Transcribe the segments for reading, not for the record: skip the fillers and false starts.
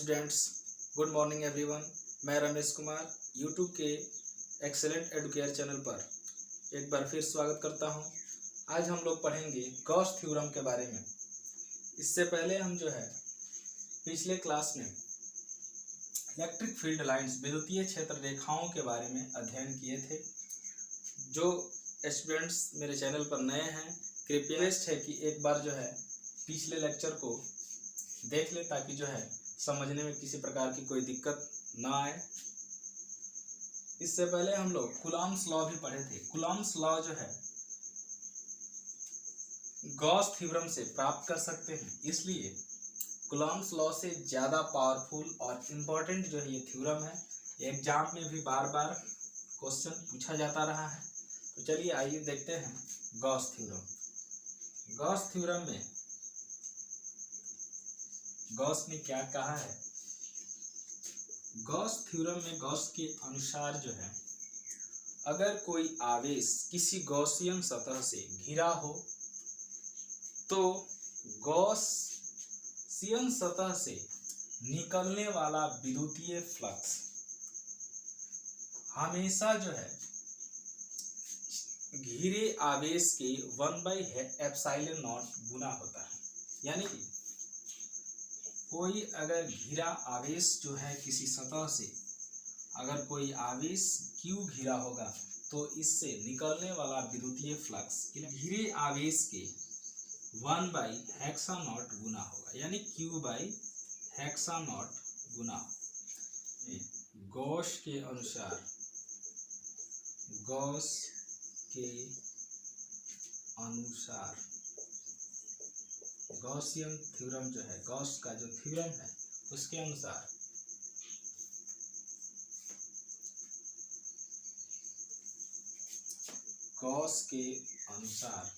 Students, good morning everyone. मैं Ramesh Kumar YouTube के excellent Educare channel पर एक बार फिर स्वागत करता हूं। आज हम लोग पढ़ेंगे गॉस थ्योरम के बारे में। इससे पहले हम पिछले क्लास में इलेक्ट्रिक फील्ड लाइंस विद्युतीय क्षेत्र रेखाओं के बारे में अध्ययन किए थे। जो स्टूडेंट्स मेरे चैनल पर नए हैं, कृपया रिक्वेस्ट है कि एक बार पिछले लेक्चर को देख ले, ताकि समझने में किसी प्रकार की कोई दिक्कत ना आए। इससे पहले हम लोग कूलॉम्स लॉ भी पढ़े थे। कूलॉम्स लॉ गॉस थ्योरम से प्राप्त कर सकते हैं, इसलिए कूलॉम्स लॉ से ज़्यादा पावरफुल और इम्पोर्टेंट ये थ्योरम है। एग्जाम में भी बार बार क्वेश्चन पूछा जाता रहा है। तो चलिए आइए देखते हैं गॉस थ्योरम। गॉस थ्योरम में गॉस ने क्या कहा है? गॉस थ्योरम में गॉस के अनुसार अगर कोई आवेश किसी गॉसियन सतह से घिरा हो तो गॉसियन सतह से निकलने वाला विद्युतीय फ्लक्स हमेशा घिरे आवेश के 1/ε0 गुना होता है। यानी कि कोई अगर घिरा आवेश किसी सतह से अगर कोई आवेश Q घिरा होगा तो इससे निकलने वाला विद्युतीय फ्लक्स घिरे आवेश के 1/हेक्सा0 गुना होगा, यानी Q/हेक्सा0 गुना। गॉस के अनुसार गॉसियन थ्योरम गॉस का जो थ्योरम है उसके अनुसार गॉस के अनुसार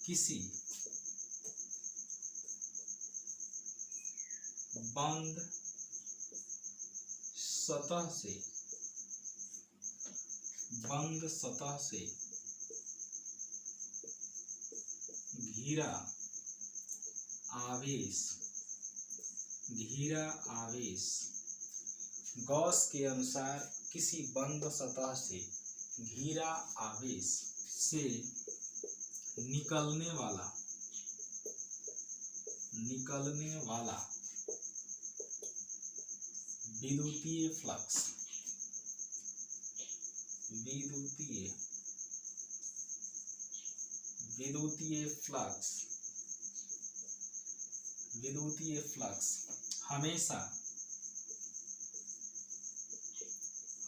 किसी बंद सतह से घिरा आवेश गॉस के अनुसार किसी बंद सतह से घिरा आवेश से निकलने वाला विद्युतीय फ्लक्स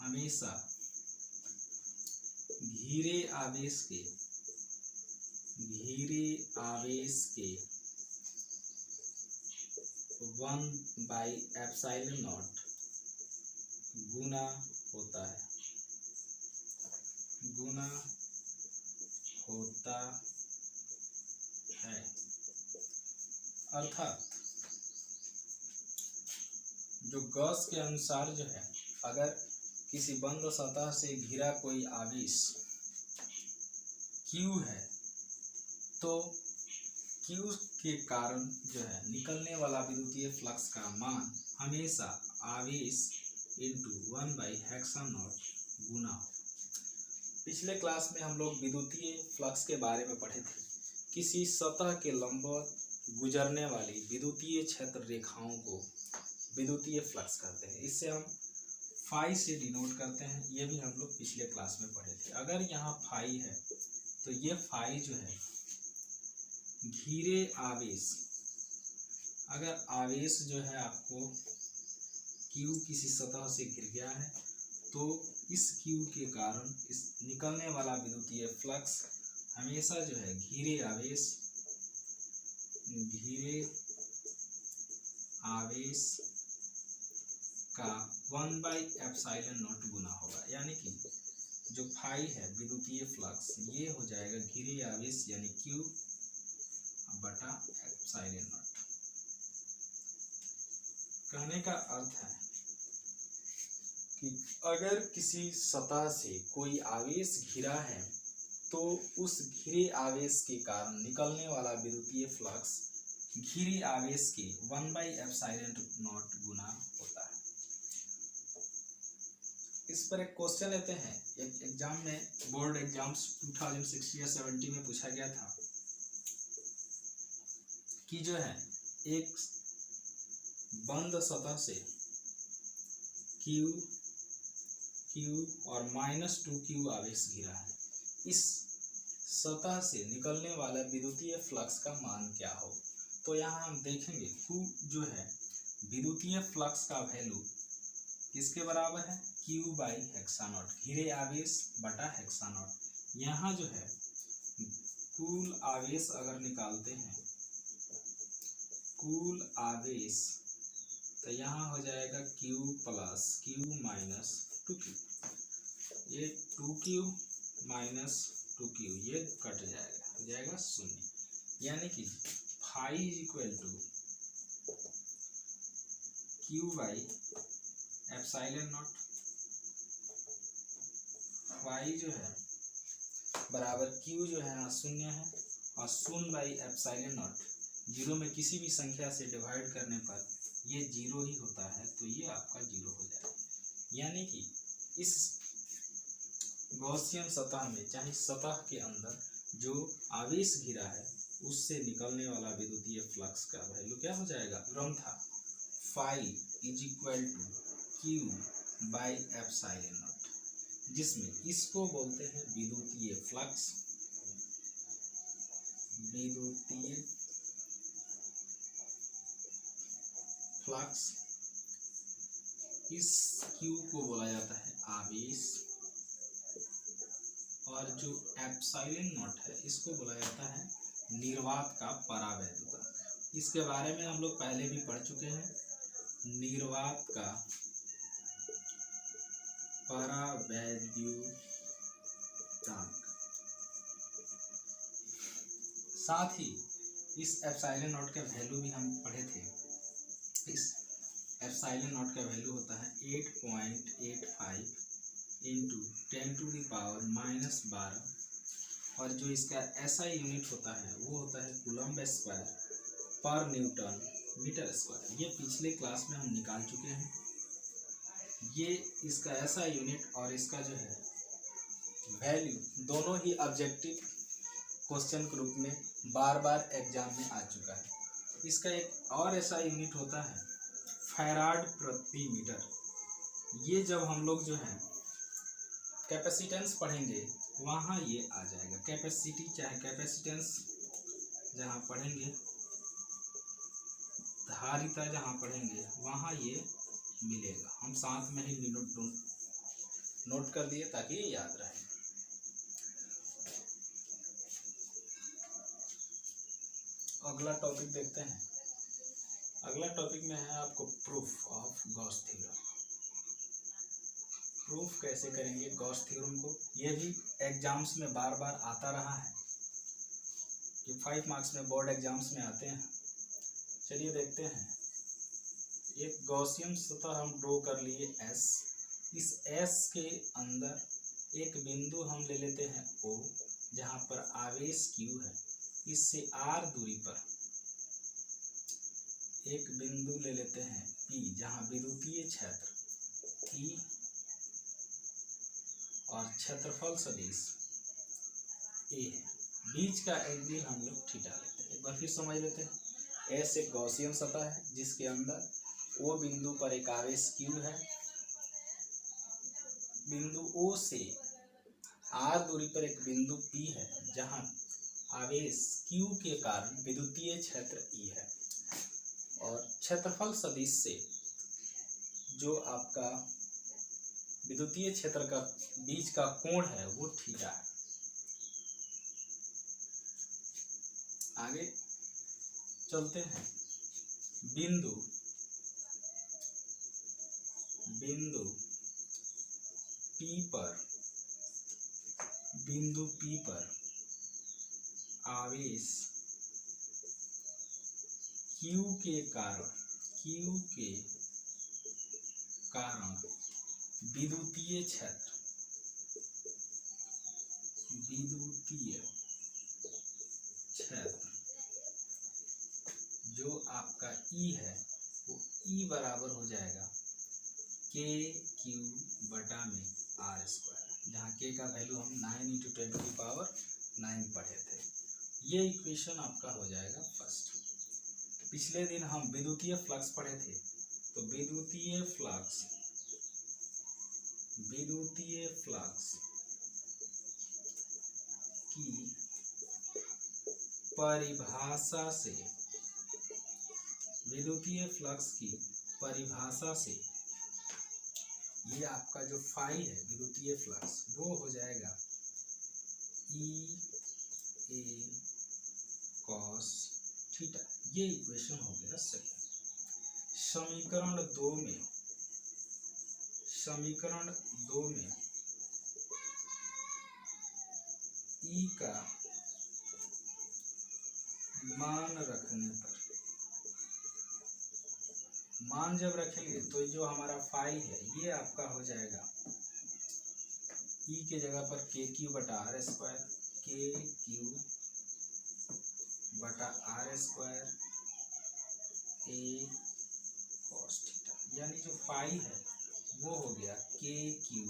हमेशा घिरे आवेश के 1/ε0 गुना होता है। अर्थात जो गॉस के अनुसार अगर किसी बंद सतह से घिरा कोई आवेश Q है तो Q के कारण निकलने वाला विद्युतीय फ्लक्स का मान हमेशा आवेश इंटू 1/हेक्सा0 गुना हो। पिछले क्लास में हम लोग विद्युतीय फ्लक्स के बारे में पढ़े थे। किसी सतह के लंबवत गुजरने वाली विद्युतीय क्षेत्र रेखाओं को विद्युतीय फ्लक्स कहते हैं। इससे हम फाई से डिनोट करते हैं। ये भी हम लोग पिछले क्लास में पढ़े थे। अगर यहाँ फाई है तो ये फाई घिरे आवेश, अगर आवेश आपको Q किसी सतह से घिर गया है तो इस Q के कारण इस निकलने वाला विद्युतीय फ्लक्स हमेशा घिरे आवेश का 1/ε0 गुना होगा। यानी कि जो फाई है विद्युतीय फ्लक्स ये हो जाएगा घिरे आवेश यानी Q/ε0। कहने का अर्थ है कि अगर किसी सतह से कोई आवेश घिरा है तो उस घिरे आवेश के कारण निकलने वाला विद्युतीय फ्लक्स घिरी आवेश के 1/ε0 गुना होता है। इस पर एक क्वेश्चन लेते हैं, एक एग्जाम में, बोर्ड एग्जाम्स 2060 या 70 में पूछा गया था कि जो है एक बंद सतह से Q और -2Q आवेश घिरा है, इस सतह से निकलने वाला विद्युतीय फ्लक्स का मान क्या हो। तो यहाँ हम देखेंगे Q जो है विद्युतीय फ्लक्स का वैल्यू किसके बराबर है, Q/हेक्सा नॉट, घिरे आवेश बटा हेक्सा नॉट। यहाँ जो है कुल आवेश अगर निकालते हैं, कुल आवेश, तो यहाँ हो जाएगा Q plus Q minus 2Q, ये 2Q माइनस 2Q ये कट जाएगा, हो जाएगा 0। यानी कि phi is equal to Q/ε0। Phi जो है बराबर Q जो है 0 है, और 0/ε0 जीरो में किसी भी संख्या से डिवाइड करने पर ये 0 ही होता है, तो ये आपका 0 हो जाएगा। यानी कि इस गॉसियन सतह में, चाहे सतह के अंदर जो आवेश घिरा है, उससे निकलने वाला विद्युतीय फ्लक्स का वैल्यू क्या हो जाएगा, क्रम था phi is equal to Q/ε0, जिसमें इसको बोलते हैं विद्युतीय फ्लक्स। विद्युतीय फ्लक्स, इस Q को बोला जाता है आवेश, और जो ε0 है इसको बोला जाता है निर्वात का परावैद्युतांक। इसके बारे में हम लोग पहले भी पढ़ चुके हैं, निर्वात का परावैद्युतांक। साथ ही इस ε0 का वैल्यू भी हम पढ़े थे। इस ε0 का वैल्यू होता है 8.85 इंटू 10⁻⁻12, और जो इसका SI यूनिट होता है वो होता है कूलम्ब स्क्वायर पर न्यूटन मीटर स्क्वायर। ये पिछले क्लास में हम निकाल चुके हैं। ये इसका SI यूनिट और इसका जो है वैल्यू दोनों ही ऑब्जेक्टिव क्वेश्चन के रूप में बार बार एग्जाम में आ चुका है। इसका एक और SI यूनिट होता है फैराड प्रति मीटर। ये जब हम लोग जो है कैपेसिटेंस पढ़ेंगे वहाँ ये आ जाएगा, कैपेसिटी चाहे कैपेसिटेंस जहाँ पढ़ेंगे, धारिता जहाँ पढ़ेंगे वहाँ ये मिलेगा। हम साथ में ही नोट कर दिए ताकि ये याद रहे। अगला टॉपिक देखते हैं। अगला टॉपिक में है आपको proof of Gauss theorem. Proof कैसे करेंगे गॉस थ्योरम को, ये भी एग्जाम्स में बार बार आता रहा है, कि 5 मार्क्स में बोर्ड एग्जाम्स में आते हैं। चलिए देखते हैं। एक गॉसियन सतह हम ड्रॉ कर लिए S। इस S के अंदर एक बिंदु हम ले लेते हैं O, जहाँ पर आवेश Q है। इससे R दूरी पर एक बिंदु ले लेते हैं P, जहाँ विद्युतीय क्षेत्र E और क्षेत्रफल सदिश A है। बीच का एंगल हम लोग थीटा लेते हैं। एक बार फिर समझ लेते हैं। S एक गॉसियन सतह है जिसके अंदर O बिंदु पर एक आवेश Q है। बिंदु O से R दूरी पर एक बिंदु P है, जहाँ आवेश Q के कारण विद्युतीय क्षेत्र E है, और क्षेत्रफल सदिश से जो आपका विद्युतीय क्षेत्र का बीच का कोण है वो थीटा है। आगे चलते हैं। बिंदु P पर आवेश Q के कारण विद्युतीय क्षेत्र आपका ई है वो ई बराबर हो जाएगा के क्यू बटा में आर स्क्वायर, जहाँ के का वैल्यू हम 9 इंटू 10⁻9 पढ़े थे। ये इक्वेशन आपका हो जाएगा फर्स्ट। पिछले दिन हम विद्युतीय फ्लक्स पढ़े थे, तो विद्युतीय फ्लक्स की परिभाषा से ये आपका जो फाई है विद्युतीय फ्लक्स वो हो जाएगा ई ए कॉस थीटा। ये इक्वेशन हो गया सही। समीकरण दो में ई का मान जब रखेंगे तो जो हमारा फाई है ये आपका हो जाएगा ई के जगह पर के क्यू बटा आर स्क्वायर, के क्यू बटा r square a cos theta, यानी जो फाई है वो हो गया के क्यू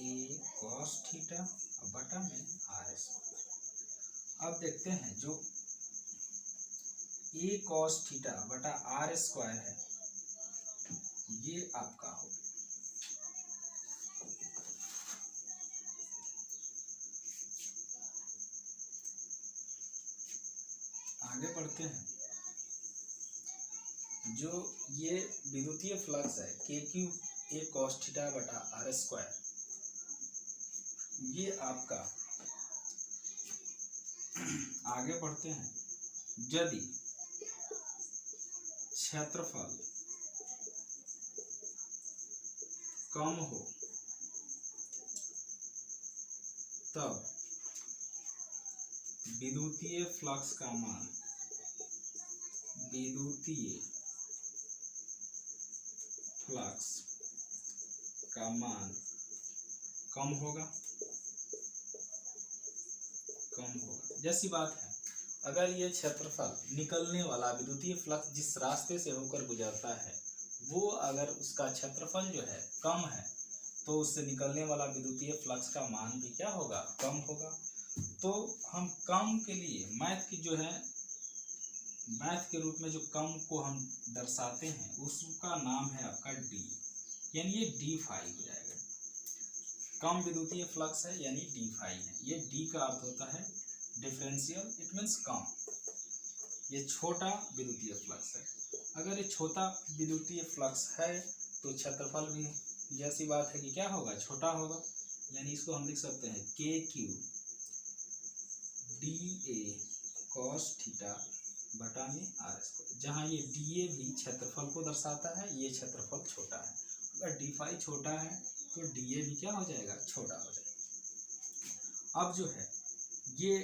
ए कॉस थीटा बटा में आर स्क्वायर। अब देखते हैं जो ए कॉस थीटा बटा आर स्क्वायर है ये आपका हो गया। आगे बढ़ते हैं। जो ये विद्युतीय फ्लक्स है के क्यू ए कॉस थीटा बटा आर स्क्वायर, ये आपका आगे बढ़ते हैं। यदि क्षेत्रफल कम हो तब विद्युतीय फ्लक्स का मान कम होगा। जैसी बात है, अगर ये क्षेत्रफल निकलने वाला विद्युतीय फ्लक्स जिस रास्ते से होकर गुजरता है वो अगर उसका क्षेत्रफल जो है कम है तो उससे निकलने वाला विद्युतीय फ्लक्स का मान भी क्या होगा, कम होगा। तो हम कम के लिए मैथ के रूप में जो कम को हम दर्शाते हैं उसका नाम है आपका डी, यानी ये डी फाई हो जाएगा। कम विद्युतीय फ्लक्स है यानी डी फाई है। ये डी का अर्थ होता है डिफरेंशियल, इट मीन्स कम। ये छोटा विद्युतीय फ्लक्स है। अगर ये छोटा विद्युतीय फ्लक्स है तो क्षेत्रफल भी जैसी बात है कि क्या होगा, छोटा होगा। यानी इसको हम लिख सकते हैं के Q D A cos theta बटा में आर स्क्वायर, जहाँ ये डी ए भी क्षेत्रफल को दर्शाता है, ये क्षेत्रफल छोटा है। अगर डी फाई छोटा है तो डी ए भी क्या हो जाएगा, छोटा हो जाएगा। अब जो है ये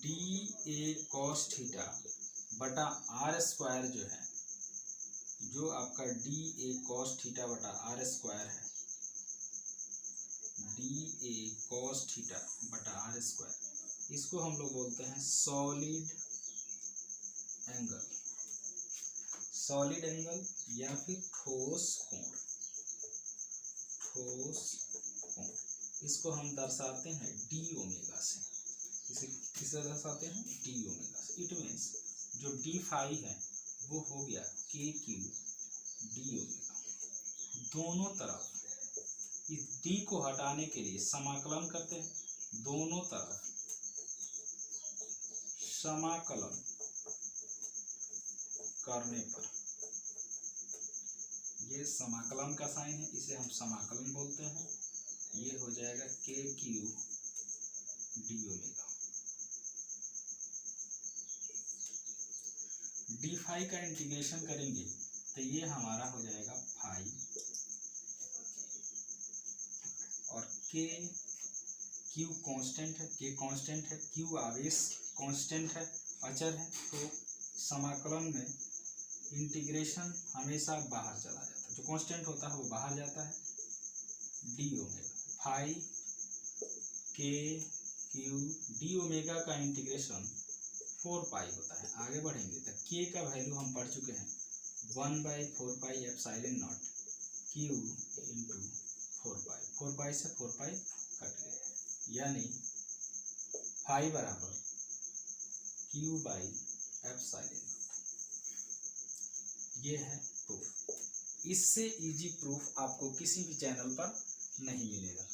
डी ए कॉस थीटा बटा आर स्क्वायर जो है, जो आपका डी ए कॉस थीटा बटा आर स्क्वायर है, डी ए कॉस थीटा बटा आर स्क्वायर, इसको हम लोग बोलते हैं सॉलिड एंगल या फिर ठोस कोण। इसको हम दर्शाते हैं डी ओमेगा से। इसे किससे दर्शाते हैं, डी ओमेगा से। इट मीन्स जो डी फाई है वो हो गया के क्यू डी ओमेगा। दोनों तरफ इस डी को हटाने के लिए समाकलन करते हैं, दोनों तरफ समाकलन करने पर ये समाकलन का साइन है, इसे हम समाकलन बोलते हैं। ये हो जाएगा K Q D omega. D phi का इंटीग्रेशन करेंगे तो ये हमारा हो जाएगा फाई, और के क्यू कांस्टेंट है, के कांस्टेंट है, क्यू आवेश कांस्टेंट है, अचर है। तो समाकलन में इंटीग्रेशन हमेशा बाहर चला जाता है, जो कांस्टेंट होता है वो बाहर जाता है। डी ओमेगा फाई के क्यू डी ओमेगा का इंटीग्रेशन 4 पाई होता है। आगे बढ़ेंगे तो के का वैल्यू हम पढ़ चुके हैं 1/4 pi epsilon not Q into 4 पाई। 4 पाई से 4 पाई कट गए, यानी फाई बराबर क्यू बाई एप्सिलॉन नॉट। ये है प्रूफ। इससे इजी प्रूफ आपको किसी भी चैनल पर नहीं मिलेगा।